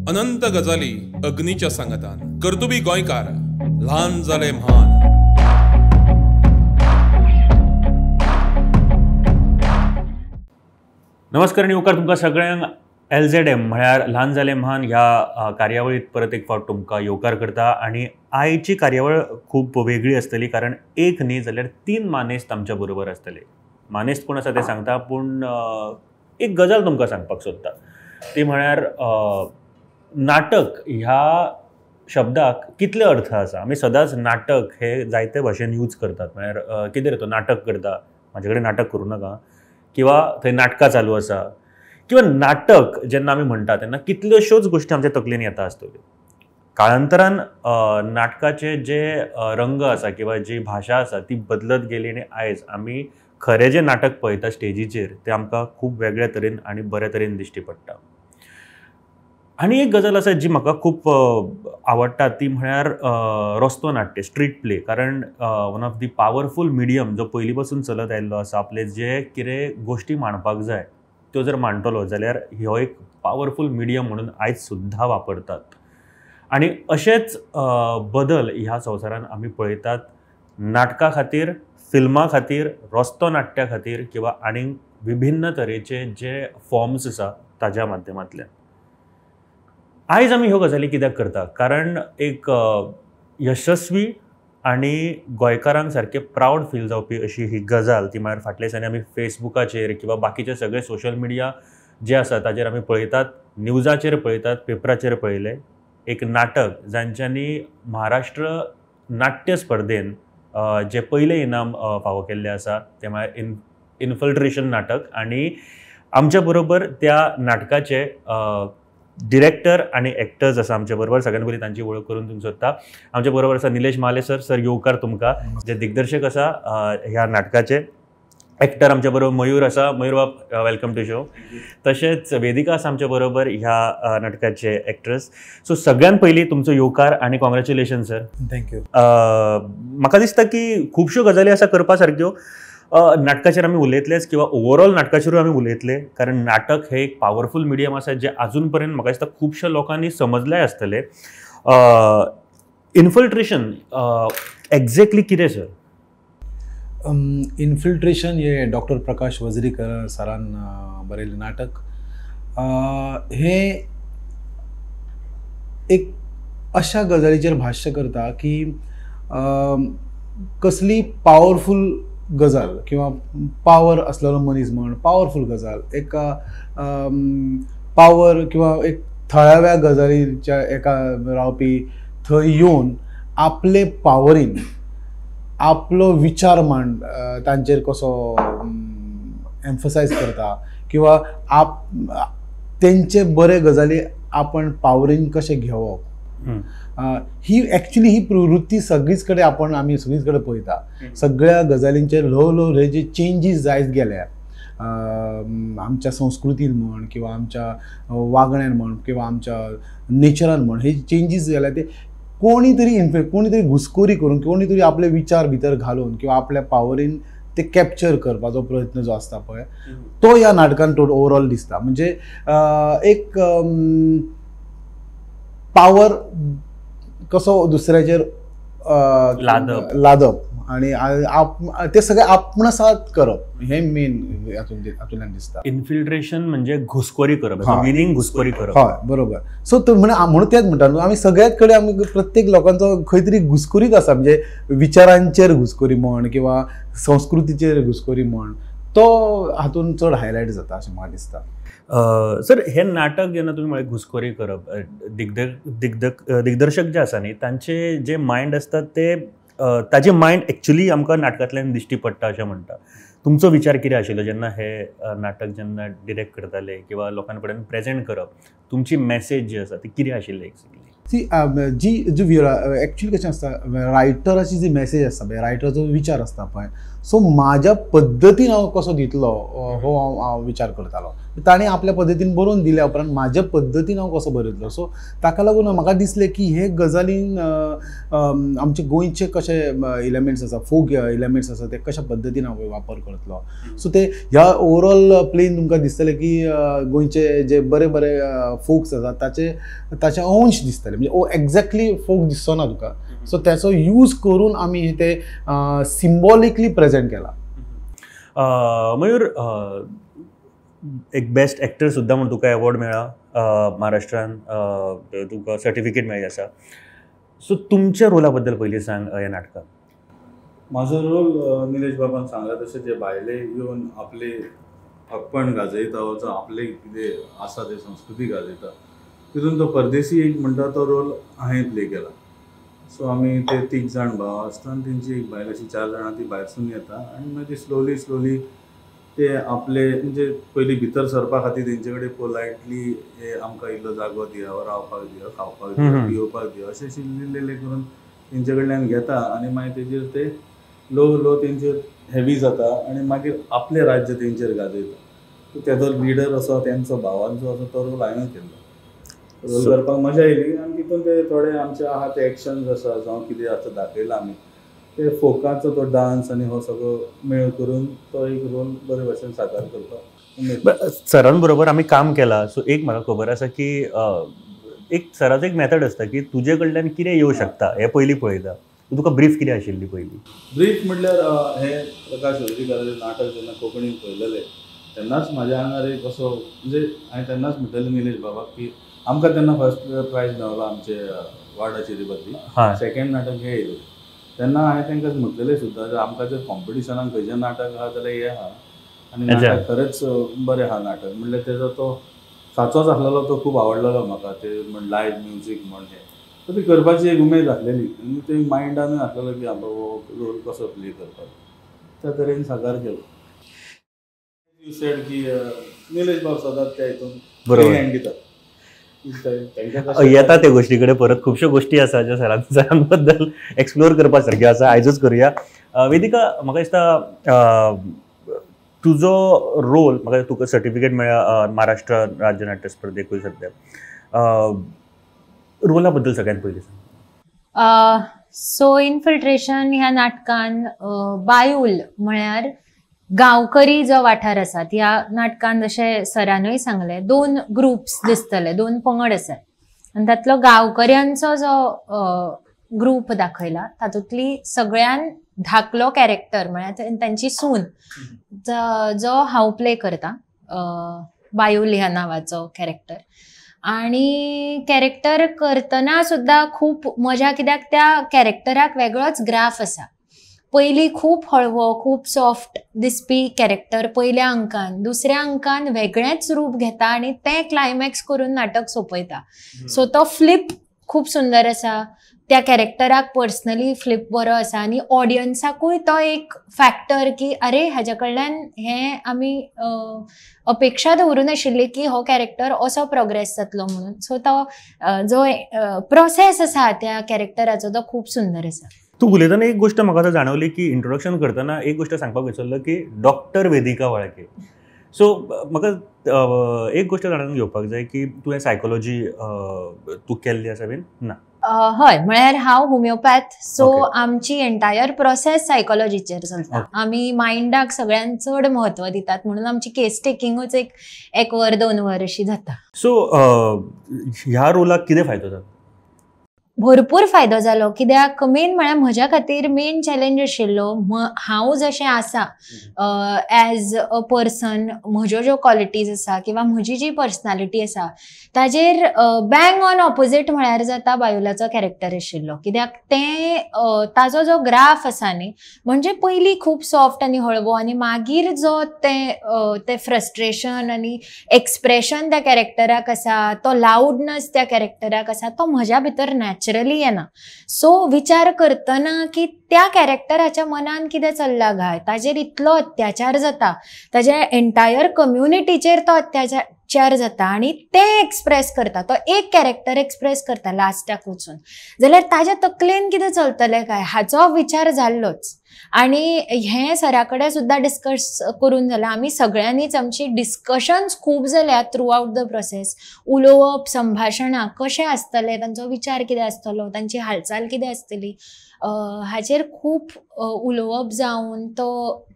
अनंत गजाली अग्नीच्या सांगतान कर्तुबी गोंयकार ल्हान जाले म्हान. नमस्कार आणि उपकार तुमकां सगळ्यांक LZM म्हळ्यार ल्हान जाले म्हान ह्या कार्यावळीत परत एक फावट तुमकां येवकार करता. आणि आयची कार्यावळ खूब वेगळी आसतली, कारण एक न्ही जाल्यार 3 मानेस्त आमच्या बरोबर आसतले. मानेस्त कोण आसा ते सांगता, पूण एक गजाल तुमकां सांगपाक सोदता. ती म्हळ्यार नाटक ह्या शब्दाक कितले अर्थ आसा. आमी सदांच नाटक हे जायते भाशेन यूज करतात. म्हळ्यार कितें रे तो नाटक करता, म्हाजे कडेन नाटक करूं नाका, किंवा थंय नाटकां चालू आसा, किंवा नाटक जेन्ना आमी म्हणटा तेन्ना कितल्योश्योच गोश्टी आमच्या तकलेन येता आसतल्यो. काळांतरान नाटकाचे जे रंग आसा किंवा जी भाशा आसा ती बदलत गेली, आणि आयज आमी खरें जें नाटक पळयता स्टेजीचेर तें आमकां खूब वेगळ्या तरेन आनी बऱ्या तरेन दिश्टी पडटा. आनी एक गजाल आसा जी म्हाका खूब आवडटा, ती म्हळ्यार रस्तो नाट्य, स्ट्रीट प्ले. कारण one of the powerful medium जो पयलीं पासून चलत आयिल्लो आसा. आपले जे कितें गोश्टी मांडपाक जाय त्यो जर मांडटलो जाल्यार हो एक पावरफूल मिडियम म्हणून आयज सुद्दां वापरतात. आनी अशेच बदल ह्या संवसारान आमी पळयतात नाटका खातीर, फिल्मा खातीर, रस्तो नाट्या खातीर, किंवा आनीक विभिन्न तरेचे जे फॉर्म्स आसा ताज्या माध्यमांतल्यान. आयज आमी ह्यो गजाली कित्याक करता, कारण एक यशस्वी आणि गोंयकारांक सारके प्रावड फील जावपी अशी ही गजाल, ती म्हळ्यार फाटल्या दिसांनी आमी फेसबुकाचेर किंवा बाकीचे सगळे सोशल मिडिया जे आसा ताचेर आमी पळयतात, न्यूजाचेर पळयतात, पेपराचेर पळयले एक नाटक जांच्यांनी महाराष्ट्र नाट्य स्पर्धेन जे पयले इनाम फावो केल्ले आसा ते म्हळ्यार इन्फिल्ट्रेशन नाटक. आणि आमच्या बरोबर त्या नाटकाचे डिरेक्टर आणि एक्टर्स आसा आमच्या बरोबर. सगळ्यान पयलीं तांची वळख करून दिवंक सोदता. आमच्या बरोबर आसा निलेश महाले सर. सर येवकार तुमकां. जे दिग्दर्शक आसा ह्या नाटकाचे. एक्टर आमच्या बरोबर मयूर आसा. मयूर बाब, वेलकम टू शो. तशेंच वेदिका आसा आमच्या बरोबर ह्या नाटकाचे एक्ट्रेस. सो सगळ्यान पयलीं तुमचो येवकार आणि कॉंग्रॅच्युलेशन सर. थँक्यू. म्हाका दिसता की खुबश्यो गजाली आसा करपा सारक्यो. नाटकाचेर आमी उलयतलेच, किंवा ओवरऑल नाटकाचेरूय आमी उलयतले, कारण नाटक हे एक पावरफूल मिडियम आसा जे अजून पर्यंत म्हाका दिसता खुबश्या लोकांनी समजलेय आसतले. इन्फिल्ट्रेशन एक्झॅक्टली कितें सर? इन्फिल्ट्रेशन हे डॉक्टर प्रकाश वजरीकर सरान बरयल्लें नाटक. हे एक अशा गजालीचेर भाश्य करता की कसली पावरफूल गजाल किंवा पावर असलेलो मनीस म्हण, पावरफूल गजाल, एक पावर किंवा एक थळाव्या गजालीच्या एका रावपी थंय येवन आपले पावरीन आपलो विचार मांड तांचेर कसो एम्फसायज करता, किंवा तेंचे बरे गजाली आपण पावरीन कशे घेवप. ही एक्चुअली ही प्रवृत्ती सगळीच कडेन आमी सगळीच कडेन पळयता. सगळ्या गजालींचेर ल्हव ल्हव हे जे चेंजीस जायत गेल्या आमच्या संस्कृतीन म्हण, किंवा आमच्या वागण्यान म्हण, किंवा आमच्या नेचरान म्हण, हे चेंजीस जाल्या ते कोणी तरी घुसखोरी करून, कोणी तरी आपले विचार भितर घालून, किंवा आपल्या पावरीन ते कॅप्चर करपाचो प्रयत्न जो आसता पळय तो ह्या नाटकान ओवरऑल दिसता. म्हणजे एक पावर कसो दुसऱ्याचेर लादप आणि ते सगळे आपणसात करप, हे मेन हातूंतल्यान दिसता. इन्फिल्ट्रेशन म्हणजे घुसखोरी करप, मिनिंग घुसखोरी करप. हय, बरोबर. सो म्हणून तेच म्हणटा आमी सगळ्यात कडेन आमी प्रत्येक लोकांचो खंय तरी घुसखोरीच आसा. म्हणजे विचारांचेर घुसखोरी म्हण, किंवा संस्कृतीचेर घुसखोरी म्हण, तो हातून चड हायलायट जाता अशें म्हाका दिसता. सर हे नाटक जेन्ना तुमी म्हळें घुसखोरी करप, दिग्दर्शक जे आसा न्ही तांचे जे मायंड आसता ते ताजे मायंड एक्चुली आमकां नाटकांतल्यान दिश्टी पडटा अशें म्हणटा. तुमचो विचार कितें आशिल्लो जेन्ना हे नाटक जेन्ना डिरेक्ट करताले किंवा लोकां कडेन प्रेजेंट करप, तुमची मॅसेज जी आसा ती कितें आशिल्ली एक्चुअली? जी एक्चुअली कशें आसता, रायटराची जी मॅसेज आसता पळय, रायटराचो विचार आसता पळय, सो म्हाज्या पद्दतीन हांव कसो दितलो हो हांव विचार करतालो. ताणें आपल्या पद्दतीन बरोवन दिल्या उपरांत म्हाज्या पद्दतीन हांव कसो बरयतलो. सो ताका लागून म्हाका दिसलें की हे गजालीन आमचे गोंयचे कशे एलिमेंट्स आसा, फोक एलिमेंट्स आसा, ते कशा पद्दतीन हांव वापर करतलो. सो ते ह्या ओवरऑल प्लेन तुमकां दिसतलें की गोंयचे जे बरे बरे फोक्स आसा ताचे अंश दिसतले, म्हणजे एक्झॅक्टली फोक दिसचो ना तुका. सो त्याचो यूज करून आमी ते सिम्बॉलिकली प्रेझेंट केला. मयूर, एक बेस्ट एक्टर सुद्दां म्हणून तुका अवॉर्ड मेळ्ळा महाराष्ट्रान, तुका सर्टिफिकेट मेळ्ळी आसा. सो तुमच्या रोला बद्दल पयलीं सांग ह्या नाटकात. म्हाजो रोल निलेश बाबान सांगला तशें जे भायले येवन आपले हक्कपण गाजयता, वा जो आपले कितें आसा ते संस्कृती गाजयता, तितून तो परदेसी एक म्हणटा तो रोल हांवें प्ले केला. सो आमी ते 3 जाण भाव आसता आनी तेंची एक बायल अशी 4 जाणां ती भायरसून येता आनी मागीर ती स्लोली ते आपले म्हणजे पयलीं भितर सरपा खातीर तेंचे कडेन पोलायटली हे आमकां इल्लो जागो दिया, वा रावपाक दिया, खावपाक दिया, पिवपाक दिया, अशें इल्ले करून तेंचे कडल्यान घेता आनी मागीर तेजेर ते लो तेंचेर हेवी जाता आनी मागीर आपलें राज्य तेंचेर गाजयता. सो तेजो लिडर असो तेंचो भावांचो असो तो रोल हांवें केल्लो. रोल करपाक मजा येयली आनी तितून ते थोडे आमचे आहा ते एक्शन्स आसा जावं कितें आसा दाखयला आमी ते फोकाचो तो डान्स आनी हो सगळो मेळ करून तो एक रोल बरे भशेन साकार करता. सरान बरोबर आमी काम केलां, सो एक म्हाका खबर आसा की एक सराचो एक मेथड आसता की तुजे कडल्यान कितें येवं शकता हें पयलीं पळयता. तुका ब्रीफ कितें आशिल्ली पयलीं? ब्रीफ म्हटल्यार हे प्रकाश हळदीकाराचें नाटक जेन्ना कोंकणीन पळयलेलें तेन्नाच म्हाज्या आंगार एक असो म्हणजे हांवें तेन्नाच म्हणटलें निलेश बाबाक की आमकां तेन्ना फर्स्ट प्रायज मेळ्ळो आमचे वाडाचेरी बद्दली, सेकंड नाटक हे येयलें तेन्ना हांवें तांकां म्हटलेलें सुद्दां जर आमकां जर कॉम्पिटिशनाक खंयचें नाटक आहा जाल्यार हे आहा आनी नाटक खरेंच बरें आहा नाटक. म्हणल्यार तेजो तो साचोच आसलेलो, तो खूब आवडलेलो म्हाका. ते म्हण लायव्ह म्युजीक म्हण हे सो ती करपाची एक उमेद आसलेली आनी ते मायंडानूय आसलेलो की बाबा हो रोल कसो प्ले करपाक, त्या तरेन साकार केलो. यू सेड की निलेश बाब सदांच त्या हितून बरोबर दितात. येता त्या गोष्टी कडेन परत खुबश्यो गोष्टी आसा ज्या सरां बद्दल एक्सप्लोर करपा सारक्यो आसा. आयजूच करुया. वेदिका, म्हाका दिसता तुजो रोल, म्हाका तुका सर्टिफिकेट मेळ्ळा महाराष्ट्र राज्य नाट्य स्पर्धेकूय सद्या. रोला बद्दल सगळ्यात पयलीं सांग. सो इन्फिल्ट्रेशन ह्या नाटकान बायूल म्हळ्यार गांवकरी जो वाठार आसा ह्या नाटकान जशें सरानूय सांगलें 2 ग्रुप्स दिसतले, 2 पंगड आसात आनी तातलो गांवकऱ्यांचो जो ग्रूप दाखयला तातूंतली सगळ्यान धाकलो कॅरेक्टर म्हळ्यार तांची सून जो हांव प्ले करता, बायूल ह्या नांवाचो कॅरेक्टर. आणि कॅरेक्टर करतना सुद्दां खूब मजा, कित्याक त्या कॅरेक्टराक वेगळोच ग्राफ आसा. पयलीं खूब हळवो, खूब सॉफ्ट दिसपी कॅरेक्टर पयल्या अंकान, दुसऱ्या अंकान वेगळेंच रूप घेता आनी तें क्लायमॅक्स करून नाटक सोंपयता. सो तो फ्लिप खूब सुंदर आसा. त्या कॅरेक्टराक पर्सनली फ्लिप बरो आसा आनी ऑडियन्साकूय तो एक फॅक्टर की अरे हाज्या कडल्यान हें आमी अपेक्षा दवरूं नाशिल्ली की हो कॅरेक्टर असो प्रोग्रेस जातलो म्हणून. सो तो जो प्रोसेस आसा त्या कॅरेक्टराचो तो खूब सुंदर आसा. तू उलयतना एक गोष्ट म्हाका जाणवली की इंट्रोडक्शन करतना एक गोष्ट सांगपाक विसरलो की डॉक्टर वेदिका वाळके. सो म्हाका एक गोष्ट जाणून घेवपाक जाय की तुवें सायकोलॉजी तूं केल्ली आसा बीन? ना. हय, म्हळ्यार हांव होमिओपॅथ. सो आमची एंटायर प्रोसेस सायकोलॉजीचेर चलता. आमी मायंडाक सगळ्यान चड म्हत्व दितात म्हणून आमची केस टेकिंगूच एक वर 2 वर अशी जाता. सो ह्या रोलाक कितें फायदो जाता? भरपूर फायदो जालो, कित्याक मेन म्हळ्यार म्हज्या खातीर मेन चॅलेंज आशिल्लो हांव जशें आसा एज अ पर्सन, म्हज्यो ज्यो क्वॉलिटीज आसा किंवा म्हजी जी पर्सनॅलिटी आसा ताजेर बँग ऑन ऑपोजीट म्हळ्यार जाता बायुलाचो कॅरेक्टर आशिल्लो. कित्याक ताजो जो ग्राफ आसा न्ही, म्हणजे पयलीं खूब सॉफ्ट आनी हळवो आनी मागीर जो ते फ्रस्ट्रेशन आनी एक्सप्रेशन त्या कॅरेक्टराक आसा, तो लावडनस त्या कॅरेक्टराक आसा, तो म्हज्या भितर नॅचरली येना. सो विचार करतना की त्या कॅरेक्टराच्या मनान कितें चल्लां काय, ताजेर इतलो अत्याचार जाता, ताज्या एंटायर कम्युनिटीचेर तो अत्याचार जाता आनी तें एक्सप्रेस करता, तो एक कॅरेक्टर एक्सप्रेस करता लास्टाक वचून, जाल्यार ताज्या तकलेन कितें चलतलें काय हाचो विचार जाल्लोच. आणि हे सरा कडेन सुद्दां डिस्कस करून जाल्यार आमी सगळ्यांनीच आमची डिस्कशन्स खूब जाल्या थ्रू आउट द प्रोसेस. उलोवप, संभाशणां कशें आसतलें, तांचो विचार कितें आसतलो, तांची हालचाल कितें आसतली, हाचेर खूब उलोवप जावन तो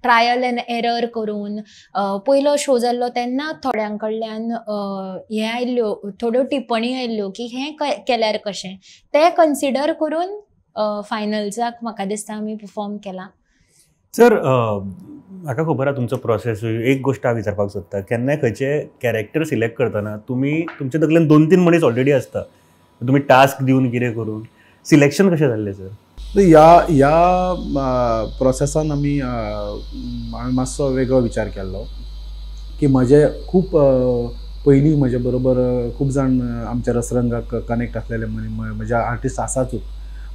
ट्रायल एंड एरर करून पयलो शो जाल्लो तेन्ना थोड्यां कडल्यान हे आयल्ल्यो, थोड्यो टिप्पणी आयल्ल्यो की हें केल्यार कशें, तें कन्सिडर करून फायनल्साक म्हाका दिसता आमी परफॉर्म केला. सर, म्हाका खबर आहा तुमचो प्रोसेस. एक गोश्ट हांव विचारपाक सोदता, केन्नाय खंयचे कॅरेक्टर सिलेक्ट करतना तुमी तुमचे तकलेन 2-3 मनीस ऑलरेडी आसता, तुमी टास्क दिवन कितें करून सिलेक्शन कशें जाल्लें सर? ह्या प्रोसेसान आमी मातसो वेगळो विचार केल्लो की म्हजे खूब पयलीं म्हजे बरोबर खूब जाण आमच्या रसरंगाक कनेक्ट आसलेले म्हजे आर्टिस्ट आसातूच,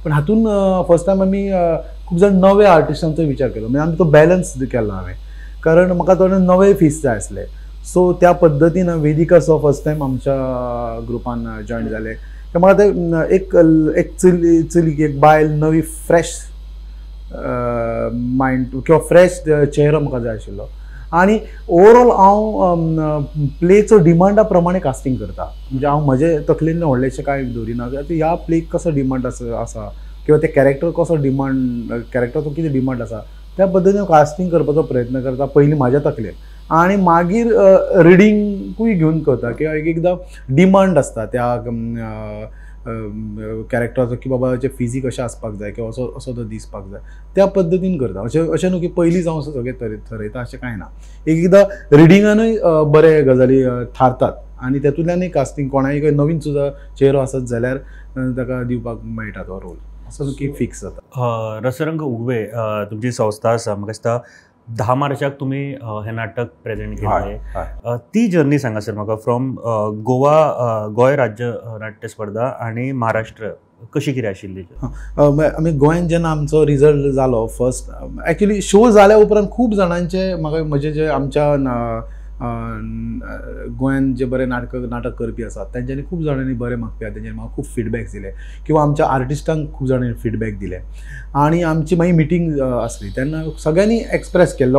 पण हातून फर्स्ट टायम आमी खूब जाण नवे आर्टिस्टांचो विचार केलो. म्हणजे आमी तो बॅलन्स केलो हांवें, कारण म्हाका थोडे नवे फेस जाय आसले. सो त्या पद्दतीन वेदिका सो फर्स्ट टायम आमच्या ग्रुपान जॉयन जाले. म्हाका ते एक चली एक बायल नवी फ्रेश मायंड किंवा फ्रेश चेहरो म्हाका जाय आशिल्लो. आणि ओवरऑल हांव प्लेचो डिमांडा प्रमाणे कास्टिंग करता. म्हणजे हांव म्हजे तकलेन व्हडलेशें कांय दवरिना ह्या प्लेक कसो डिमांड आसा किंवा ते कॅरेक्टर कसो डिमांड, कॅरेक्टराचो कितें डिमांड आसा त्या पद्दतीन कास्टिंग करपाचो प्रयत्न करता पयलीं म्हाज्या तकलेन, आणि मागीर रिडिंगूय घेवन करता किंवा एकदां डिमांड आसता त्या कॅरेक्टराचो की बाबा फिजीक अशें आसपाक जाय किंवा असो तो दिसपाक जाय, त्या पद्दतीन करता. अशें न्हू की पयलींच हांव सगळें थरयता अशें कांय ना. एकदां रिडिंगानूय बरे गजाली थारतात आणि तेतूंतल्यानूय कास्टिंग कोणाय नवीन सुद्दां चेहरो आसत जाल्यार ताका दिवपाक मेळटा तो रोल, असो न्हू की फिक्स जाता. रसरंग उगवे तुमची संस्था आसा, म्हाका दिसता 10 मार्चाक तुम्ही हे नाटक प्रेझेंट केले. ती जर्नी सांगा सर म्हाका, फ्रॉम गोय राज्य नाट्य स्पर्धा आणि महाराष्ट्र कशी कितें आशिल्ली? आमी गोंयान जेन्ना आमचो रिजल्ट जालो फर्स्ट, एक्चुली शो जाल्या उपरांत खूब जाणांचे म्हाका म्हजे जे आमच्या गोंयान जे बरे नाटक करपी आसात तेंच्यांनी खूब जाणांनी बरे मागपी आसा, तेंच्यांनी म्हाका खूब फिडबॅक्स दिले किंवा आमच्या आर्टिस्टांक खूब जाणांनी फिडबॅक दिले. आणि आमची मागीर मिटींग आसली तेन्ना सगळ्यांनी एक्सप्रेस केलें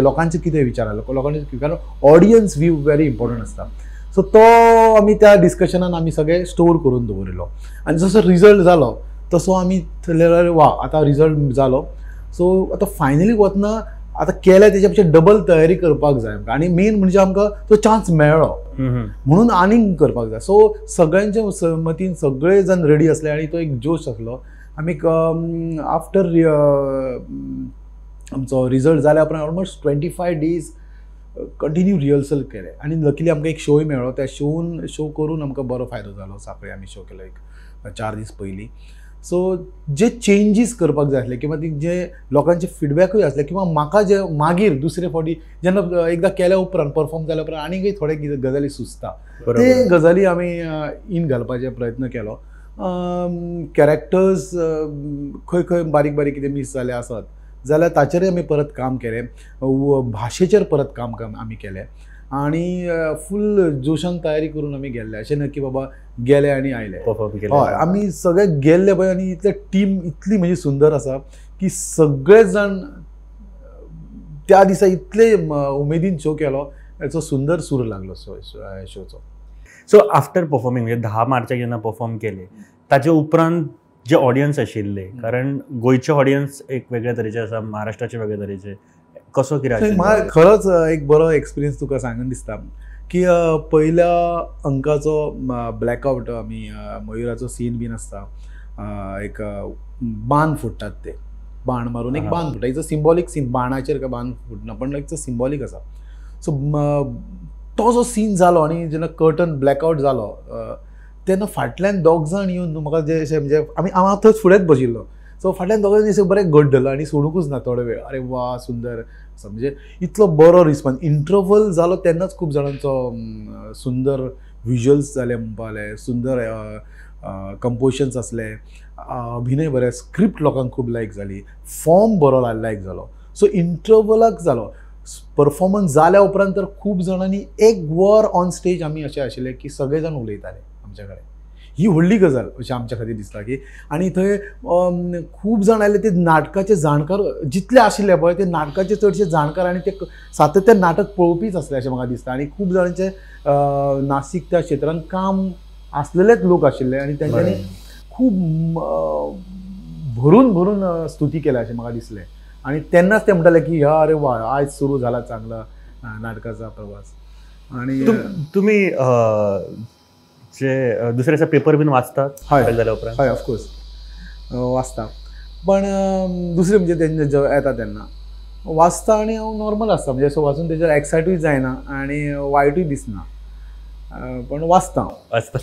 लोकांचे कितें विचार आसलो, लोकांनी, कारण ऑडियन्स व्यू व्हेरी इम्पॉर्टंट आसता. सो तो आमी त्या डिस्कशनान आमी सगळे स्टोर करून दवरिल्लो. आनी जसो रिजल्ट जालो तसो आमी थरलेलो वा आतां रिजल्ट जालो, सो आतां फायनली वतना आतां केल्या तेच्या पेक्षा डबल तयारी करपाक जाय आमकां, आणि मेन म्हणजे आमकां तो चान्स मेळ्ळो म्हणून आनीक करपाक जाय. सो सगळ्यांच्या सहमतीन सगळे जण रेडी असले आणि तो एक जोश आसलो. आमी आफ्टर आमचो रिजल्ट जाल्या उपरांत ऑलमोस्ट 25 days कंटिन्यू रिहर्सल केले, आणि लकीली आमकां एक शोय मेळ्ळो. त्या शो करून आमकां बरो फायदो जालो. सांखळे आमी शो केलो एक 4 दीस पयलीं. सो जे चेंजीस करपाक जाय आसले किंवा जे लोकांचे फिडबॅकूय आसले किंवा म्हाका जे मागीर दुसरे फावटी जेन्ना एकदां केल्या उपरांत परफॉर्म जाल्या उपरांत आनीकय थोडे गजाली सुचता, ते गजाली आमी इन घालपाचे प्रयत्न केलो. कॅरेक्टर्स खंय बारीक बारीक कितें मिस जाले आसत जाल्यार ताचेरय आमी परत काम केलें, भाशेचेर परत काम आमी केलें, आणि फुल जोशान तयारी करून आमी गेल्ले. अशें ना की बाबा गेले आनी आयले. हय, आमी सगळे गेल्ले पळय, आनी इतले टीम इतली म्हणजे सुंदर आसा की सगळे जाण त्या दिसा इतले उमेदीन शो केलो, हेचो सुंदर सूर लागलो शोचो. सो आफ्टर परफॉर्मिंग म्हणजे 10 मार्चाक जेन्ना परफॉर्म केले ताचे उपरांत जे ऑडियन्स आशिल्ले, कारण गोंयचे ऑडियन्स एक वेगळ्या तरेचे आसा, महाराष्ट्राचे वेगळ्या तरेचे, कसो कितें? म्हाका खरोच एक बरो एक्सपिरियन्स तुका सांगून दिसता की पयल्या अंकाचो ब्लॅकआउट आमी मयुराचो सीन बीन आसता, एक बाण फुटतात, ते बाण मारून एक बाण फुटता. इट्स अ सिंबॉलीक सीन, बाणाचेर काय बाण फुटना पण इट्स अ सिंबॉलीक आसा. सो तो जो सीन जालो आनी जेन्ना कर्टन ब्लॅकआउट जालो तेन्ना फाटल्यान दोग जाण येवन म्हाका जे अशें म्हणजे हांव थंयच फुडेंच बशिल्लो. सो फाटल्यान दोगांनी अशें बरें गड्डलो आनी सोडूंकूच ना थोडो वेळ. अरे वा, सुंदर असो, म्हणजे इतलो बरो रिस्पॉन्स. इंटरवल जालो तेन्नाच खूब जाणांचो सुंदर विज्युअल्स जाले म्हणपाले, सुंदर कंपोजिशन्स आसले, अभिनय बरे, स्क्रिप्ट लोकांक खूब लायक जाली, फॉर्म बरो लायक जालो. सो इंटरवलाक जालो. परफॉर्मन्स जाल्या उपरांत तर खूब जाणांनी 1 वर ऑन स्टेज आमी अशें आशिल्ले की सगळे जाण उलयताले आमचे कडेन ही व्हडली गजाल अशें आमच्या खातीर दिसता की. आनी थंय खूब जाण आयले ते नाटकाचे जाणकार जितले आशिल्ले पळय ते नाटकाचे चडशे जाणकार आनी ते सातत्यान नाटक पळोवपीच आसले अशें म्हाका दिसता. आनी खूब जाणांचे नासीक त्या क्षेत्रांत काम आसलेलेच लोक आशिल्ले आनी तेंच्यांनी खूब भरून भरून स्तुती केल्या अशें म्हाका दिसलें. आनी तेन्नाच ते म्हणटाले की अरे वा आयज सुरू जाला चांगला नाटकाचा प्रवास. आणि तुम्ही जे दुसरे असा पेपर बीन वाचतात जाल्या उपरांत? हय ऑफकोर्स वाचता. पण दुसरें म्हणजे तेंचे येता तेन्ना वाचता आनी हांव नॉर्मल आसता म्हणजे असो वाचून तेजेर एक्सायटूय जायना आनी वायटूय दिसना, पण वाचता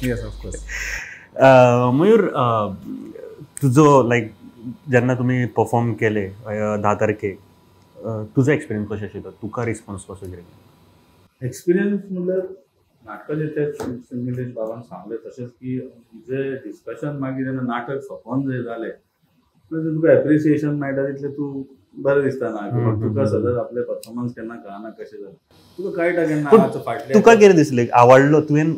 येस ऑफकोर्स. मयूर, तुजो लायक जेन्ना तुमी परफॉर्म केले 10 तारखेक, तुजो एक्सपिरियन्स कशें आशिल्लो? तुका रिस्पॉन्स कसो कितें? एक्सपिरियन्स म्हणल्यार नाटकाचे ते निलेश बाबान सांगले तशेंच की जे डिस्कशन मागीर जेन्ना नाटक सोंपोन जे जालें तुका एप्रिसिएशन मेळटा तितलें तूं बरें दिसता ना. तुका सदांच आपले परफॉर्मन्स केन्ना कळना कशें जालें, तुका कळटा केन्ना फाटलें. तुका कितें दिसलें आवडलो तुवें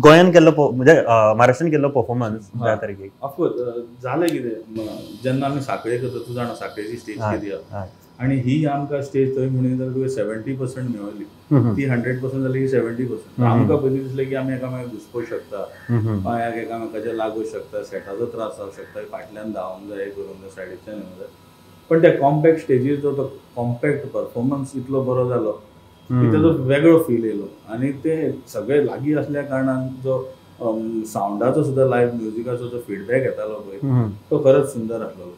गोंयान केल्लो म्हणजे महाराष्ट्रान केल्लो परफॉर्मन्स 10 तारखेक? ऑफकोर्स जालें कितें जेन्ना आमी सांखळे करता, तूं जाणा सांखळेची स्टेज केली आनी ही आमकां स्टेज थंय म्हणून जाल्यार तुवें 70% मेळ्ळी, ती 100% जाली की 70%. आमकां पयलीं दिसलें की आमी एकामेकाक घुसपूंक शकता, पांयाक एकामेकाच्या लागूंक शकता, सेटाचो त्रास जावंक शकता, फाटल्यान धांवूंक जाय, करूंक जाय, सायडीच्यान येवंक जाय. पण त्या कॉम्पॅक्ट स्टेजीर तो कॉम्पॅक्ट परफॉर्मन्स इतलो बरो जालो की तेजो वेगळो फील येयलो. आनी ते सगळे लागीं आसल्या कारणान जो सावंडाचो सुद्दां लायव्ह म्युजिकाचो जो फीडबॅक येतालो पळय तो खरोच सुंदर आसलो.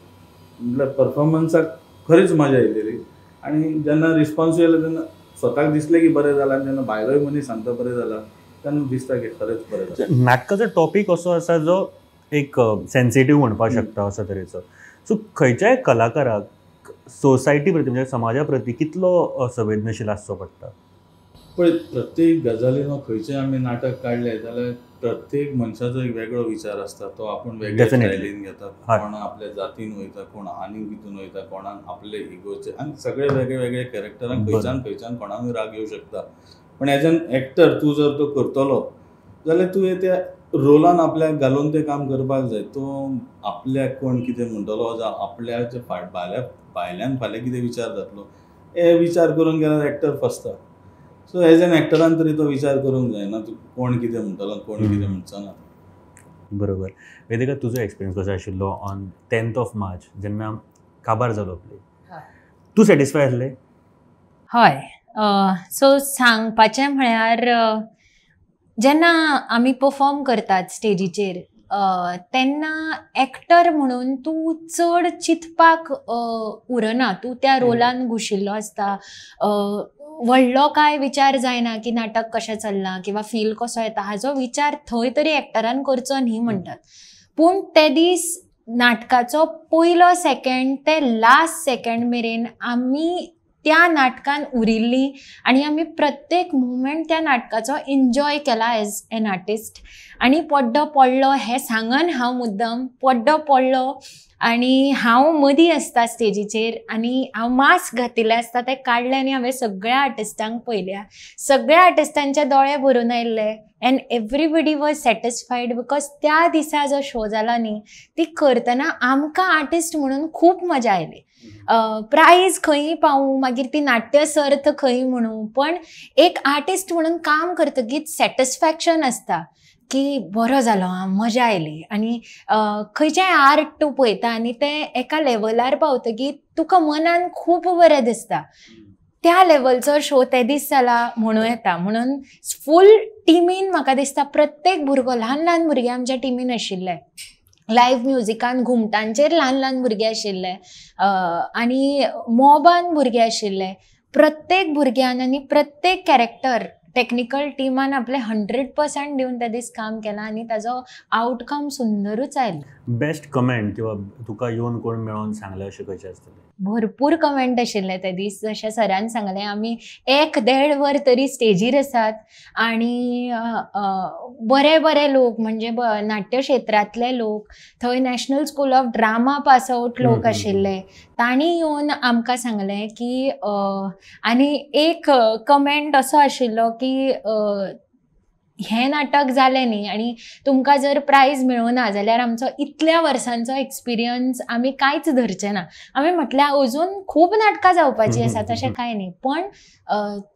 म्हणल्यार परफॉर्मन्साक खरीच मजा येयलेली. आनी जेन्ना रिस्पॉन्स येयलो तेन्ना स्वताक दिसलें की बरें जालां, आनी जेन्ना भायलोय मनीस सांगता बरें जालां तेन्ना दिसता की खरेंच बरें जालां. नाटकाचो टॉपीक असो आसा जो एक सेन्सिटीव म्हणपाक शकता अशा तरेचो. सो खंयच्याय कलाकाराक सोसायटी प्रती म्हणजे समाजा प्रती कितलो संवेदनशील आसचो पडटा? पळय प्रत्येक गजालीन खंयचें आमी नाटक काडलें जाल्यार प्रत्येक मनशाचो एक वेगळो विचार आसता. तो आपूण वेगळ्या स्टायलीन घेता, कोण आपल्या जातीन वयता, कोण आनीक हितून वयता, कोणाक आपले इगोचे, आनी सगळे वेगळे वेगळे कॅरेक्टरांक खंयच्यान कोणाकूय राग येवं शकता. पण एज एन एक्टर तूं जर तो करतलो जाल्यार तुवें त्या रोलान आपल्याक घालून तें काम करपाक जाय. तो आपल्याक कोण कितें म्हणटलो जावं आपल्याच्या भायल्यान फाल्यां कितें विचार जातलो हे विचार करून गेल्यार एक्टर फसता. सो एज एन एक्टरान तरी तो विचार करूंक जायना तूं कोण कितें म्हणटलो कोण कितें म्हणचो ना. बरोबर. वेदिका, तुजो एक्सपिरियन्स कसो आशिल्लो ऑन 10th मार्च जेन्ना काबार जालो प्ले? तूं सॅटिस्फाय आसलें? हय. सो सांगपाचें म्हळ्यार जेन्ना आमी परफॉर्म करतात स्टेजीचेर तेन्ना एक्टर म्हणून तूं चड चिंतपाक उरना, तूं त्या रोलान घुशिल्लो आसता. व्हडलो काय विचार जायना की नाटक कशें चल्लां किंवा फील कसो येता हाजो विचार थंय तरी एक्टरान करचो न्ही म्हणटात. पूण ते दीस नाटकाचो पयलो सेकंड ते लास्ट सेकंड मेरेन आमी त्या नाटकान उरिल्लीं आनी आमी प्रत्येक मुवमेंट त्या नाटकाचो एन्जॉय केला एज एन आर्टिस्ट. आनी पड्डो पडलो हें सांगन हांव मुद्दम पड्डो पडलो आनी हांव मदीं आसता स्टेजीचेर आनी हांव मास्क घातिल्लें आसता तें काडलें आनी हांवें सगळ्या आर्टिस्टांक पळयल्या. सगळ्या आर्टिस्टांचे दोळे भरून आयिल्ले end everybody was satisfied because त्या दिसा जो शो जाला न्ही ती करतना आमकां आर्टिस्ट म्हणून खूब मजा आयली. प्रायज खंयी पावूं मागीर ती नाट्य सर्त खंयी म्हणूं पण एक आर्टिस्ट म्हणून काम करतकीच सॅटिस्फॅक्शन आसता की बरो जालो मजा आयली. आनी खंयचेंय आर्ट तूं पळयता आनी तें एका लेवलार पावतकीर तुका मनान खूब बरें दिसता. त्या लेवलचो शो ते दीस जाला म्हणूं येता. म्हणून फूल टिमीन म्हाका दिसता प्रत्येक भुरगो ल्हान ल्हान भुरगे आमच्या टिमीन आशिल्ले. लायव्ह म्युजिकान घुमटांचेर ल्हान ल्हान भुरगे आशिल्ले आनी मॉबान भुरगे आशिल्ले. प्रत्येक भुरग्यान आनी प्रत्येक कॅरेक्टर टेक्निकल टिमान आपले 100% दिवन त्या दीस काम केलां आनी ताजो आउटकम सुंदरूच आयलो. बेस्ट कमेंट किंवा तुका येवन कोण मेळोन सांगलें अशें खंयचें आसतलें? भरपूर कमेंट आशिल्ले ते दीस. जशें सरान सांगलें आमी 1-1.5 वर तरी स्टेजीर आसात आनी बरे बरे लोक म्हणजे नाट्य क्षेत्रांतले लोक, थंय national school of drama pass out लोक आशिल्ले, तांणी येवन आमकां सांगलें की आनी एक कमेंट असो आशिल्लो की हें नाटक जालें न्ही आनी तुमकां जर प्रायज मेळुना जाल्यार आमचो इतल्या वर्सांचो एक्सपिरियन्स आमी कांयच धरचे ना. आमी म्हटल्यार अजून खूब नाटकां जावपाची आसा तशें कांय न्ही, पण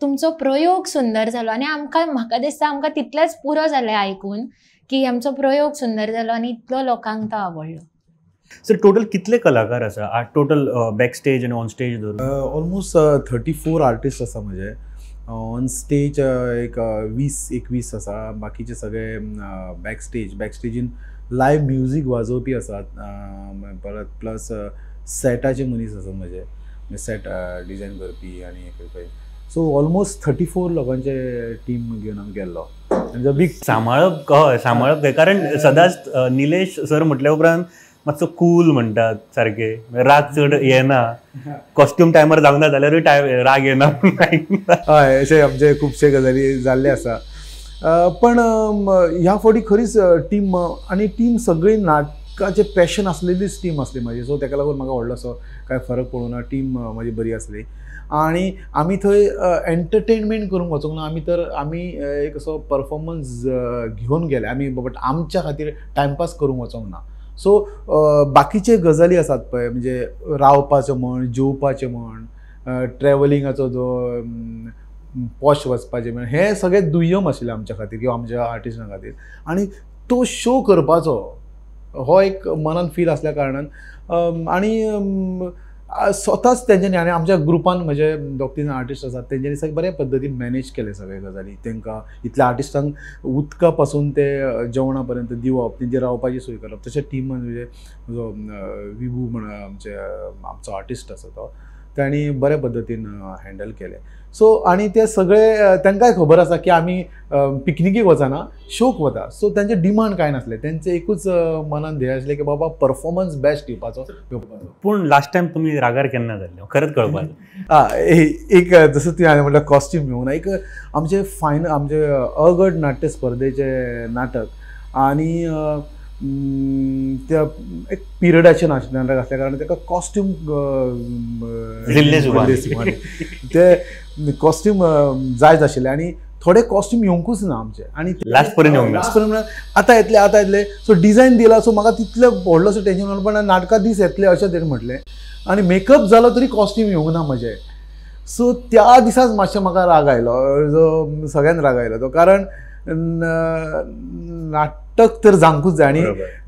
तुमचो प्रयोग सुंदर जालो आनी म्हाका दिसता आमकां तितलेंच पुरो जालें आयकून की आमचो प्रयोग सुंदर जालो आनी इतलो लोकांक तो आवडलो. सर टोटल कितले कलाकार आसा टोटल बॅक स्टेज आनी ऑन स्टेज धरून? ऑलमोस्ट 34 आर्टिस्ट आसा म्हजे. ऑन स्टेज एक 20-21 आसा. बाकीचे सगळे बॅक स्टेजीन लायव्ह म्युजीक वाजोवपी आसात. परत प्लस सेटाचे मनीस आसात म्हजे सेट डिझायन करपी आनी हे करपी. सो ऑलमोस्ट 34 लोकांचे टीम घेवन हांव गेल्लो. बीग सांबाळप काय कारण सदांच निलेश सर म्हटल्या उपरांत मातसो कूल म्हणटात सारके, राग चड येना, कॉस्ट्यूम टायमार जावंक ना जाल्यारूय राग येना. हय अशे आमचे खुबशे गजाली जाल्ले आसा. पण ह्या फावटी खरीच टीम आनी टीम सगळी नाटकाचे पॅशन आसलेलीच टीम आसली म्हाजी. सो ताका लागून म्हाका व्हडलो असो कांय फरक पडूं ना. टीम म्हाजी बरी आसली आनी आमी थंय एंटरटेनमेंट करूंक वचूंक ना. आमी एक असो परफॉर्मन्स घेवन गेले आमी, बट आमच्या खातीर टायमपास करूंक वचोंक ना. सो बाकीचे गजाली आसात पळय, म्हणजे रावपाचें म्हण, जेवपाचें म्हण, ट्रॅवलिंगाचो जो पॉश वचपाचें म्हण, हें सगळें दुय्यम आशिल्लें आमच्या खातीर किंवा आमच्या आर्टिस्टां खातीर. आनी तो शो करपाचो हो एक मनान फील आसल्या कारणान आनी स्वताच तेंच्यांनी आनी आमच्या ग्रुपान म्हजे 2-3 आर्टिस्ट आसात तेंच्यांनी सगळे बऱ्या पद्दतीन मॅनेज केले सगळे गजाली. तांकां इतल्या आर्टिस्टांक उदका पासून ते जेवणा पर्यंत दिवप, तेंची रावपाची सोय करप. तशें टीमान म्हणजे जो विभू म्हण आमचो आर्टिस्ट आसा तो तांणी बऱ्या पद्दतीन हँडल केलें. सो आनी ते सगळे तांकांय खबर आसा की आमी पिकनिकेक वचना, शोक वता. सो तांचे डिमांड कांय नासलें. तेंचें एकूच मनान ध्येय आसलें की बाबा परफॉर्मन्स बेस्ट दिवपाचो. पूण लास्ट टायम तुमी रागार केन्ना जाल्ले खरेंच कळपाक? एक जसं तुवें हांवें म्हटल्यार कॉस्ट्यूम घेवन एक आमचे आमचे अगट नाट्य स्पर्धेचे नाटक आनी त्या एक पिरियडाचे नाटक आसल्या कारणान ताका कॉस्ट्यूम ते कॉस्ट्यूम जाय आशिल्ले आनी थोडे कॉस्ट्यूम येवंकूच ना आमचे. आनी लास्ट पर्यंत आतां येतले सो डिझायन दिला. सो म्हाका तितलें व्हडलोसो टेन्शन पण नाटका दीस येतले अशें तेणी म्हटलें. आनी मेकअप जालो तरी कॉस्ट्यूम येवंक ना म्हजे. सो त्या दिसाच मातशें म्हाका राग आयलो, जो सगळ्यांत राग आयलो तो. कारण नाटक तर जावंकूच जाय आनी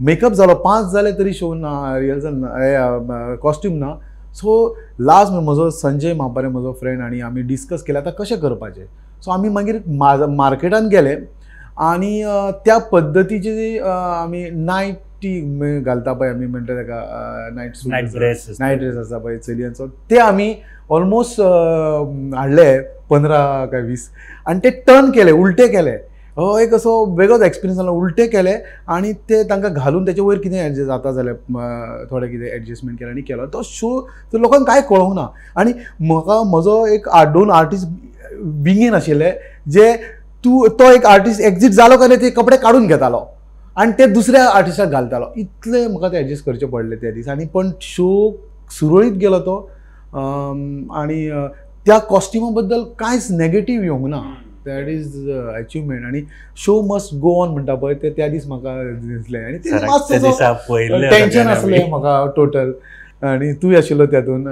मेकअप जालो 5 जाले तरी शो ना, रिहर्सल कॉस्ट्यूम ना. सो लास्ट म्हजो संजय म्हापारे म्हजो फ्रेंड आनी आमी डिस्कस केलें आतां कशें करपाचें. सो आमी मागीर मार्केटान गेले आनी त्या पद्दतीची आमी नायटी घालता पळय आमी म्हणटा ताका नायट ड्रेस आसा पळय चलयांचो, ते आमी ऑलमोस्ट हाडले 15 काय 20 आनी ते टर्न केले, उलटे केले. हो एक असो वेगळोच एक्सपिरियन्स जालो. उलटे केले आनी ते तांकां घालून तेचे वयर कितें एडजस्ट जाता जाल्यार थोडें कितें एडजस्टमेंट केलें आनी केलो तो शो. तो लोकांक कांय कळोंक ना. आनी म्हाका म्हजो एक 2 आर्टिस्ट विंगेन आशिल्ले जे तो एक आर्टिस्ट एग्जीट जालो काय ते कपडे काडून घेतालो आनी ते दुसऱ्या आर्टिस्टाक घालतालो. इतले म्हाका ते एडजस्ट करचे पडले त्या दीस. आनी पण शो सुरळीत गेलो तो. आनी त्या कॉस्ट्युमा बद्दल कांयच नेगेटीव येवंक ना. That is achievement. आनी शो मस्ट गो ऑन म्हणटा पळय ते त्या दीस म्हाका दिसलें. आनी ते टेन्शन आसलें म्हाका टोटल. आनी तूंय आशिल्लो त्यातून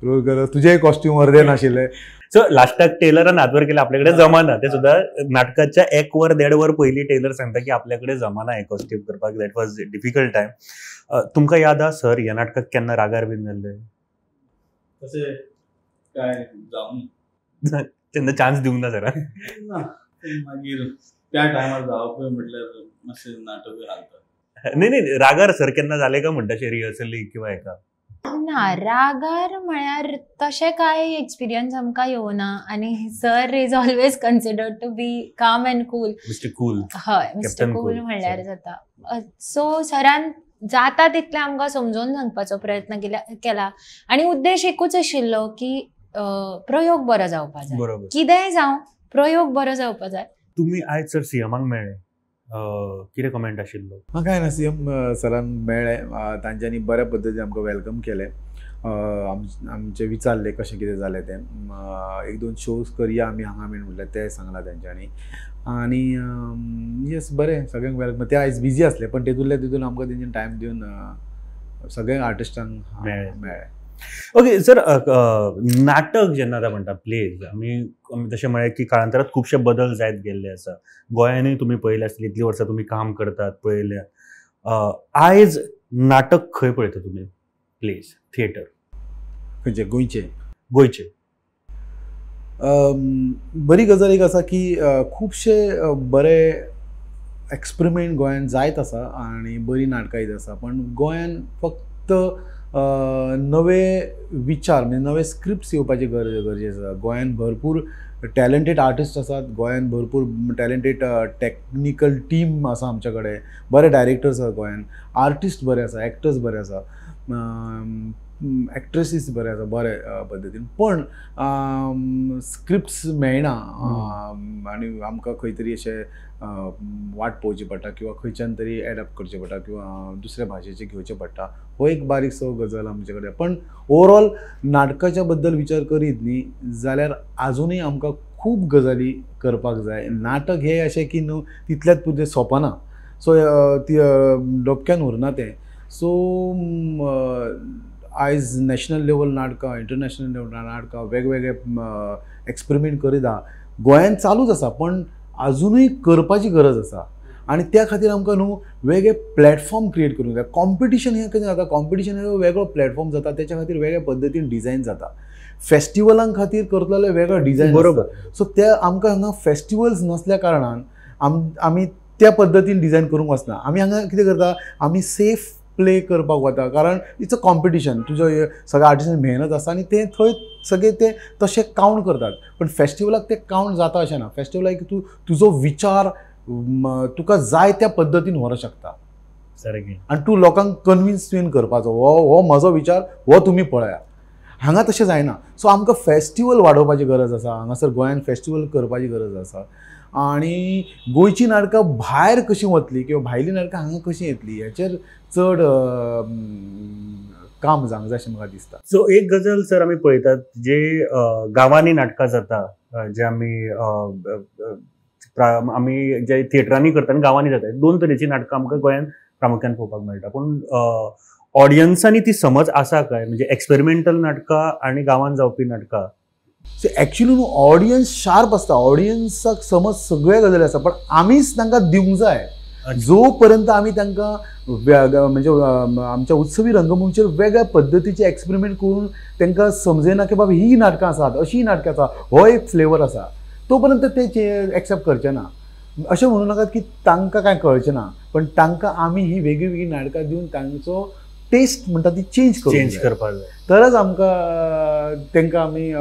रोल करत, तुजेय कॉस्ट्यूम अर्दे नाशिल्ले. सो लास्टाक टेलरान हातवर केले आपल्याकडे जमाना. ते सुद्धा नाटकाच्या 1 वर 1.5 वर पयलीं टेलर सांगता की आपल्याकडे जमाना हे कॉस्ट्यूम करपाक. That was difficult time. तुमकां याद आसा सर ह्या नाटकाक केन्ना रागार बीन जाल्ले? तशें काय जावं तेन्ना चान्स दिवंक ना सर? मागीर त्या टायमार जावप म्हटल्यार मातशें नाटक घालता. नाही रागार सर केन्ना जाले का म्हणटा रिहर्सली किंवा हेका? ना, रागार म्हळ्यार तशें कांय एक्सपिरियन्स आमकां येवना. आनी sir is always considered to be calm and cool. Mister cool. हय, मिस्टर कूल म्हणल्यार जाता. सो सरान जाता तितलें आमकां समजोवन सांगपाचो प्रयत्न केला आनी उद्देश एकूच आशिल्लो की प्रयोग बरो जावपा जाय. कितेंय जावं प्रयोग बरो जावपा जाय. तुमी आयज सर सीएमाक मेळ्ळे, कितें कमेंट आशिल्लो? कांय ना, सीएम सरान मेळ्ळे. तांच्यांनी बऱ्या पद्दतीन आमकां वेलकम केलें आमचे विचारले कशें कितें जालें तें. 1-2 शोज करया आमी हांगा बीन म्हणलें तें सांगलां तेंच्यांनी. आनी येस बरें सगळ्यांक वेलकम. ते आयज बिजी आसले पण तितून आमकां तेंच्यानी टायम दिवन सगळ्या आर्टिस्टांक मेळ्ळें. ओके सर, नाटक जेन्ना आतां म्हणटा प्लेज आमी तशें म्हळ्यार की काळांतरांत खुबशे बदल जायत गेल्ले आसा. गोंयांतूय तुमी पळयले आसतले, इतलीं वर्सां तुमी काम करतात पळयल्या. आयज नाटक खंय पळयता तुमी? प्लेज, थिएटर खंयचे? गोंयचे. बरी गजाल एक आसा की खुबशे बरे एक्सपेरिमेंट गोंयांत जायत आसा आनी बरी नाटकां येत आसा. पण गोंयांत फक्त नवे विचार म्हणजे नवे स्क्रिप्ट्स येवपाची गरजेचं आसा. गोंयांत भरपूर टॅलंटेड आर्टिस्ट आसात. गोंयांत भरपूर टॅलंटेड टॅक्निकल टीम आसा आमच्या कडेन. बरे डायरेक्टर्स आसा गोंयांत. आर्टिस्ट बरे आसा, एक्टर्स बरे आसा, एक्ट्रेसीस बरे आसा बरे पद्दतीन. पण स्क्रिप्ट्स मेळना आनी आमकां खंय तरी अशें वाट पळोवची पडटा किंवा खंयच्यान तरी एडॅप्ट करचें पडटा किंवा दुसऱ्या भाशेचें घेवचें पडटा. हो एक बारीकसो गजाल आमचे कडेन. पण ओवरऑल नाटकाच्या बद्दल विचार करीत न्ही जाल्यार आजुनूय आमकां खूब गजाली करपाक जाय. नाटक हें अशें की न्हू तितल्याच पुरतें सोंपना. सो ती डोक्यान उरना तें. सो आयज नॅशनल लेवल नाटकां, इंटरनॅशनल लेवल नाटकां वेगवेगळे एक्सपेरिमेंट करीत आहा. गोंयांत चालूच आसा पण अजूनही करपाची गरज आसा. आनी त्या खातीर आमकां न्हू वेगळे प्लॅटफॉर्म क्रिएट करूंक जाय. कॉम्पिटिशन हें कितें जाता, कॉम्पिटिशन हे वेगळो प्लॅटफॉर्म जाता, त्याच्या खातीर वेगळ्या पद्दतीन डिझायन जाता. फेस्टिवलां खातीर करतलो जाल्यार वेगळो डिझायन बरोबर. सो ते आमकां हांगा फेस्टिवल्स नसल्या कारणान आमी त्या पद्दतीन डिझायन करूंक वचना. आमी हांगा कितें करता, आमी सेफ प्ले करपाक वता कारण इट्स अ कॉम्पिटिशन. तुजो सगळ्या आर्टिस्टांची मेहनत आसता आनी ते थंय सगळे ते तशें कावंट करतात. पण फेस्टिवलाक ते कावंट जाता अशें ना. फेस्टिवलाक तूं तुजो विचार तुका जाय त्या पद्दतीन व्हरपाक शकता आनी तूं लोकांक कन्विन्स तुवें करपाचो. हो म्हजो विचार, हो तुमी पळया. हांगा तशें जायना. सो आमकां फेस्टिवल वाडोवपाची गरज आसा. हांगासर गोंयांत फेस्टिवल करपाची गरज आसा. आनी गोंयची नाटकां भायर कशीं वतली किंवा भायली नाटकां हांगा कशीं येतली हेचेर चड काम जावंक जाय अशें म्हाका दिसता. सो एक गजाल सर आमी पळयतात जे गांवांनी नाटकां जाता, जे आमी जे थिएटरांनी करता आनी गांवांनी जाता, 2 तरेची नाटकां आमकां गोंयांत प्रामुख्यान पळोवपाक मेळटा. पूण ऑडियन्सांनी ती समज आसा काय, म्हणजे एक्सपेरिमेंटल नाटकां आनी गांवांत जावपी नाटकां? सो एक्चुली न्हू ऑडियन्स शार्प आसता. ऑडियन्साक समज सगळे गजाली आसा पण आमीच तांकां दिवंक जाय. जो पर्यंत आमी तांकां म्हणजे आमच्या उत्सवी रंगभुमीचेर वेगळ्या पद्दतीचे एक्सपेरिमेंट करून तांकां समजेना की बाबा ही नाटकां आसात, अशी नाटकां आसा, हो एक फ्लेवर आसा, तो पर्यंत ते एक्सेप्ट करचे ना. अशें म्हणू नाकात की तांकां कांय कळचें ना. पण तांकां आमी ही वेगळी वेगळी नाटकां दिवन तांचो टेस्ट म्हणटा ती चेंज करपाक जाय. तरच आमकां तांकां आमी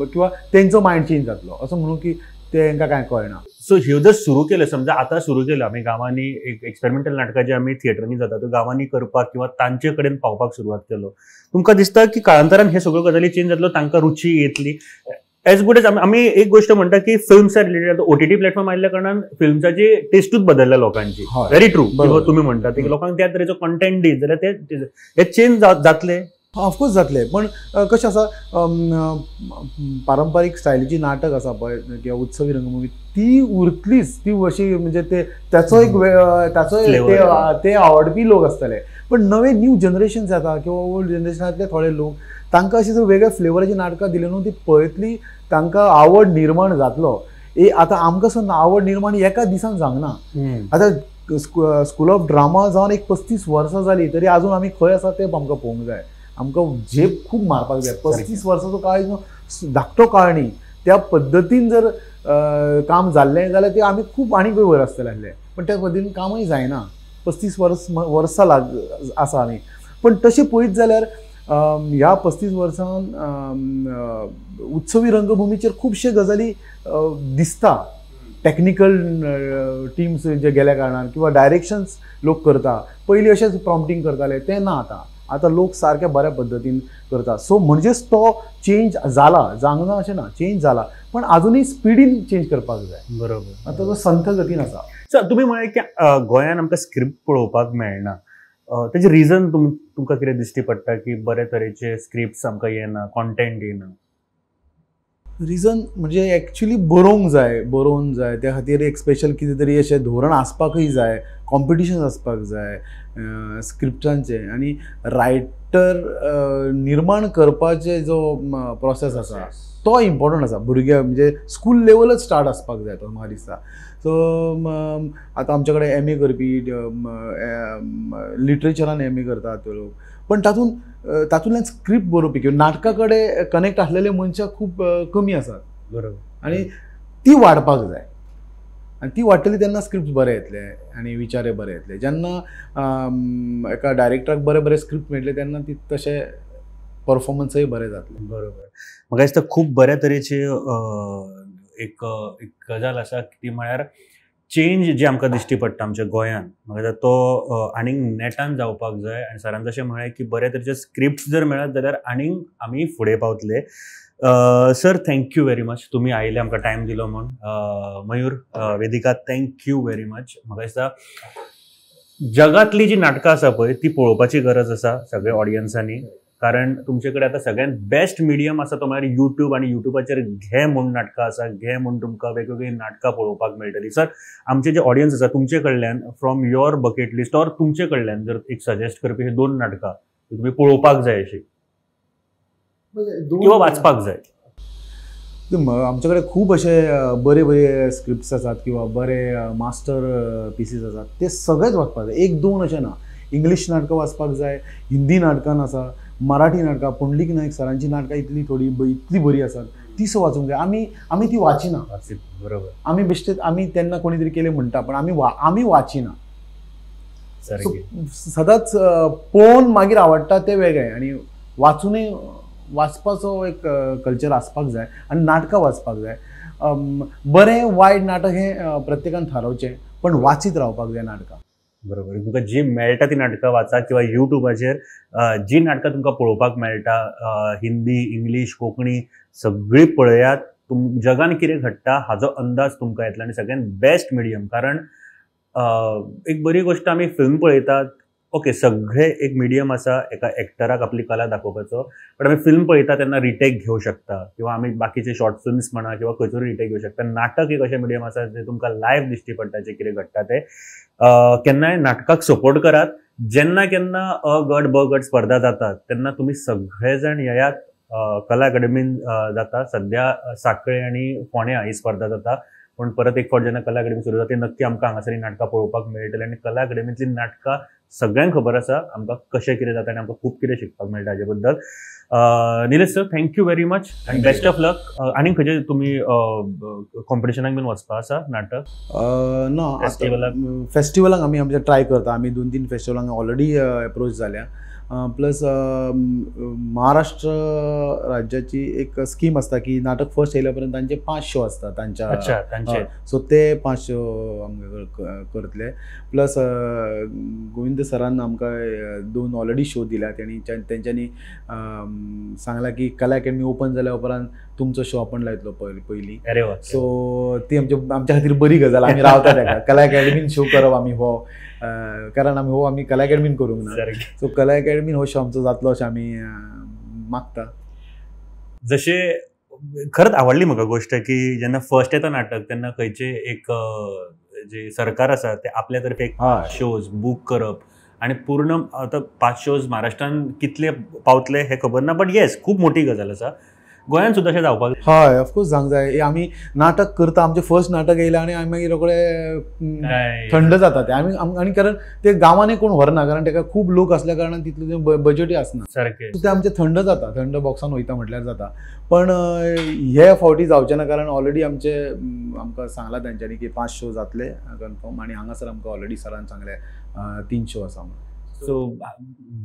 किंवा तेंचो मायंड चेंज जातलो. असं म्हणू की तांकां कांय कळना. सो ह्यो जर सुरू केले, समजा आतां सुरू केलं आमी गांवांनी एक एक्सपेरिमेंटल नाटकां जे आमी थिएटरांनी जाता त्यो गांवांनी करपाक किंवा तांचे कडेन पावपाक सुरवात केलो, तुमकां दिसता की काळांतरान हे सगळ्यो गजाली चेंज जातलो, तांकां रुची येतली? एज गुड एज आमी एक गोष्ट म्हणटा की films are related. OTT platform आयिल्ल्या कारणान फिल्म्साची टेस्टूच बदलल्या लोकांची. Very true. तुमी म्हणटा की लोकांक त्या तरेचो कंटेंट दी जाल्यार ते चेंज जातले. ऑफकोर्स जातले. पण कशें आसा, पारंपारीक स्टायलीची नाटक आसा पळय किंवा उत्सवी रंगभूमी ती उरतलीच. ती अशी म्हणजे त्याचो ते आवडपी लोक आसतले. पण नवे न्यू जनरेशन जाता किंवा ओल्ड जनरेशनांतले थोडे लोक तांकां अशी जर वेगळ्या फ्लेवराची नाटकां दिली न्हू ती पळयतली, तांकां आवड निर्माण जातलो. आतां आमकां सुद्दां आवड निर्माण एका दिसान जावंक ना. आतां स्कूल ऑफ ड्रामा जावन एक 35 वर्सां जाली तरी आजून आमी खंय आसा तें आमकां पळोवंक जाय. आमकां झेप खूब मारपाक जाय. 35 वर्सांचो काळ न्हू धाकटो काळ न्ही. त्या पद्दतीन जर काम जाल्लें जाल्यार ते आमी खूब आनीक वयर आसतले आसले. पण त्या पद्दतीन कामूय जायना. 35 वर्सां आसा आमी. पण तशें पळयत जाल्यार ह्या 35 वर्सान उत्सवी रंगभुमीचेर खुबशे गजाली दिसता. टॅक्निकल टीम्स जे गेल्या कारणान किंवा डायरेक्शन्स लोक करता. पयलीं अशेंच प्रॉम्प्टिंग करताले तें ना आतां लोक सारक्या बऱ्या पद्दतीन करता. सो म्हणजेच तो चेंज जाला, जावंक ना अशें ना, चेंज जाला. पण अजूनही स्पिडीन चेंज करपाक जाय. बरोबर. आतां तो संथ गतीन आसा. सर तुमी म्हळें की गोंयांत आमकां स्क्रिप्ट पळोवपाक मेळना. तेजें रिजन तुमकां कितें दिश्टी पडटा की बरे तरेचे स्क्रिप्ट्स आमकां येना, कॉन्टेंट येना? रिजन म्हणजे एक्चुली बरोवंक जाय त्या खातीर एक स्पेशल कितें तरी अशें धोरण आसपाकूय जाय, कॉम्पिटिशन आसपाक जाय स्क्रिप्टांचें, आनी रायटर निर्माण करपाचे जो प्रोसेस आसा तो इम्पॉर्टंट आसा. भुरग्या म्हणजे स्कूल लेवलच स्टार्ट आसपाक जाय तो म्हाका दिसता. सो आतां आमचे कडेन M A Karpi लिटरेचरान M A करतात ते लोक, पण तातूंतल्यान स्क्रिप्ट बरोवपी किंवा नाटका कडेन कनेक्ट आसलेले मनशां खूब कमी आसात. बरोबर. आनी ती वाडपाक जाय, आनी ती वाडटली तेन्ना स्क्रिप्ट बरे येतले आनी विचारय बरे येतले. जेन्ना एका डायरेक्टराक बरे बरे स्क्रिप्ट मेळटले तेन्ना ती तशे परफॉर्मन्सय बरे जातले. बरोबर. म्हाका दिसता खूब बऱ्या तरेचे एक गजाल आसा ती म्हळ्यार चेंज जे आमकां दिश्टी पडटा आमच्या गोंयांत, म्हाका दिसता तो आनीक नेटान जावपाक जाय. आनी सरान जशें म्हळें की बरे तरेचे स्क्रिप्ट्स जर मेळत जाल्यार आनीक आमी फुडें पावतले. सर, थँक्यू व्हेरी मच, तुमी आयले, आमकां टायम दिलो म्हूण. Mayur, Vedika, thank you very much. म्हाका दिसता जगातली जी नाटकां आसा पळय ती पळोवपाची गरज आसा सगळ्या ऑडियन्सांनी, कारण तुमचे कडेन आतां सगळ्यात बेस्ट मिडियम आसा तो म्हळ्यार यूट्यूब, आनी यूट्यूबाचेर घे म्हूण नाटकां आसा, घे म्हूण तुमकां वेगवेगळी नाटकां पळोवपाक मेळटलीं. सर, आमचे जे ऑडियन्स आसा तुमचे कडल्यान from your bucket list or तुमचे कडल्यान जर एक सजेस्ट करपी हे 2 नाटकां तुमी पळोवपाक जाय अशी किंवा वाचपाक जाय. आमचे कडेन खूब अशे बरे बरे स्क्रिप्ट्स आसात किंवा बरे मास्टर पिसीस आसात, ते सगळेच वाचपाक जाय. 1-2 अशें ना. इंग्लीश नाटकां वाचपाक जाय, हिंदी नाटकां आसा, मराठी नाटकां, पुंडलीक नायक सरांची नाटकां इतली बरी आसात, ती वाचूंक जाय. आमी ती वाचिना. बरोबर. आमी बेश्टेच आमी तेन्ना कोणी तरी केलें म्हणटा, पण आमी वाचिना. सदांच पळोवन मागीर आवडटा ते वेगळें, आनी वाचूनय वाचपाचो एक कल्चर आसपाक जाय, आनी नाटकां वाचपाक जाय. बरें वायट नाटक हें प्रत्येकान थारावचें, पण वाचीत रावपाक जाय नाटकां. बरोबर. तुमकां जी मेळटा ती नाटकां वाचा, किंवा युट्यूबाचेर जी नाटकां तुमकां पळोवपाक मेळटा, हिंदी, इंग्लीश, कोंकणी सगळी पळयात. जगान कितें घडटा हाचो अंदाज तुमकां येतलो, आनी सगळ्यात बेस्ट मिडियम. कारण एक बरी गोष्ट आमी फिल्म पळयतात, ओके, सगळे एक मिडियम आसा एका एक्टराक आपली कला दाखोवपाचो, पण आमी फिल्म पळयता तेन्ना रिटेक घेवंक शकता, किंवा आमी बाकीचे शॉर्ट फिल्म्स म्हणा किंवा खंयचोय रिटेक घेवंक शकता. नाटक एक अशें मिडियम आसा जे तुमकां लायव्ह दिश्टी पडटा जे कितें घडटा ते. केन्नाय नाटकाक सपोर्ट करात. जेन्ना केन्ना अ गट ब गट स्पर्धा जातात तेन्ना तुमी सगळे जाण येयात. कला अकादमीन जाता सध्या सांखळे आनी फोंड्या ही स्पर्धा जाता, पण परत एक फावट जेन्ना कला अकादमी सुरू जाता नक्की आमकां हांगासरी नाटकां पळोवपाक मेळटली. आनी कला अकादमींतली नाटकां सगळ्यांक खबर आसा, आमकां कशें कितें जाता आनी आमकां खूब कितें शिकपाक मेळटा हाजे बद्दल. Nilesh sir, thank you very much आनी बेस्ट ऑफ लक. आनी खंयचे तुमी कॉम्पिटिशनाक बीन वचपा आसा नाटक? ना, फेस्टिवलाक आमी आमचे ट्राय करता. आमी 2-3 फेस्टिवलांक ऑलरेडी अप्रोच जाल्या. प्लस महाराष्ट्र राज्याची एक स्कीम आसता की नाटक फर्स्ट येयल्या पर्यंत तांचे 5 शो आसता तांच्या, सो ते 5 शो आमकां करतले. प्लस गोविंद सरान आमकां 2 ऑलरेडी शो दिल्यात, आनी तेंच्यांनी सांगला की कला अकॅडमी ओपन जाल्या उपरांत तुमचो शो आपण लायतलो पयलीं. अरे वा. सो ती आमच्या खातीर बरी गजाल. आमी रावता ताका कला अकॅडमीन शो करप आमी हो, कारण आमी कला अकॅडमीन करूंक ना. सो कला अकॅडमीन हो शो आमचो जातलो अशें आमी मागता. जशें खरंच आवडली म्हाका गोश्ट की जेन्ना फर्स्ट येता नाटक तेन्ना खंयचे एक जे सरकार आसा ते आपल्या तर्फे शोज बूक करप, आनी पूर्ण आतां 5 शोज महाराष्ट्रान कितले पावतले हे खबर ना, बट येस खूब मोठी गजाल आसा. गोंयांत सुद्दां अशें जावपाक हय, ऑफकोर्स जावंक जाय. आमी नाटक करता, आमचें फर्स्ट नाटक येयलें आनी आमी मागीर रोखडे थंड जाता ते आनी कारण ते गांवांनी कोण व्हरना, कारण ताका खूब लोक असल्या कारणान तितलें बजेटूय आसना. सारकें. ते आमचें थंड जाता, थंड बॉक्सान वयता म्हटल्यार जाता. पण हे फावटी जावचें ना, कारण ऑलरेडी आमकां सांगलां तांच्यांनी की 5 शो जातले कन्फर्म, आनी हांगासर आमकां ऑलरेडी सरान सांगलें 3 शो आसा म्हणून. सो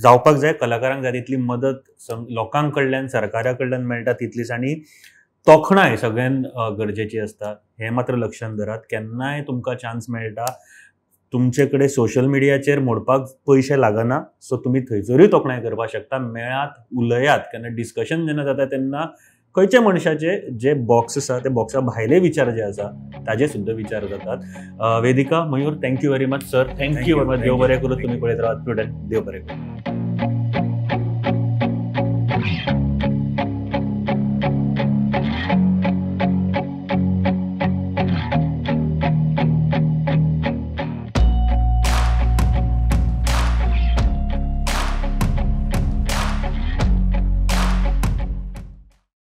जावपाक जाय. कलाकारांक जाय तितली मदत लोकांक कडल्यान सरकारा कडल्यान मेळटा तितलीच, आनी तोखणाय सगळ्यान गरजेची आसता. हें मात्र लक्षांत धरात. केन्नाय तुमकां चान्स मेळटा, तुमचे कडेन सोशल मिडियाचेर मोडपाक पयशे लागना, सो तुमी थंयसरूय तोखणाय करपाक शकता. मेळात, उलयात. केन्ना डिस्कशन जेन्ना जाता तेन्ना खंयचे मनशाचे जे बॉक्स आसा ते बॉक्सा भायले विचार जे आसा ताजे सुद्धा विचार जातात. Vedika, Mayur, thank you very much sir. Thank you very much. देव बरें करूं. तुम्ही पळयत रावात प्रुडंट. देव बरें करूं.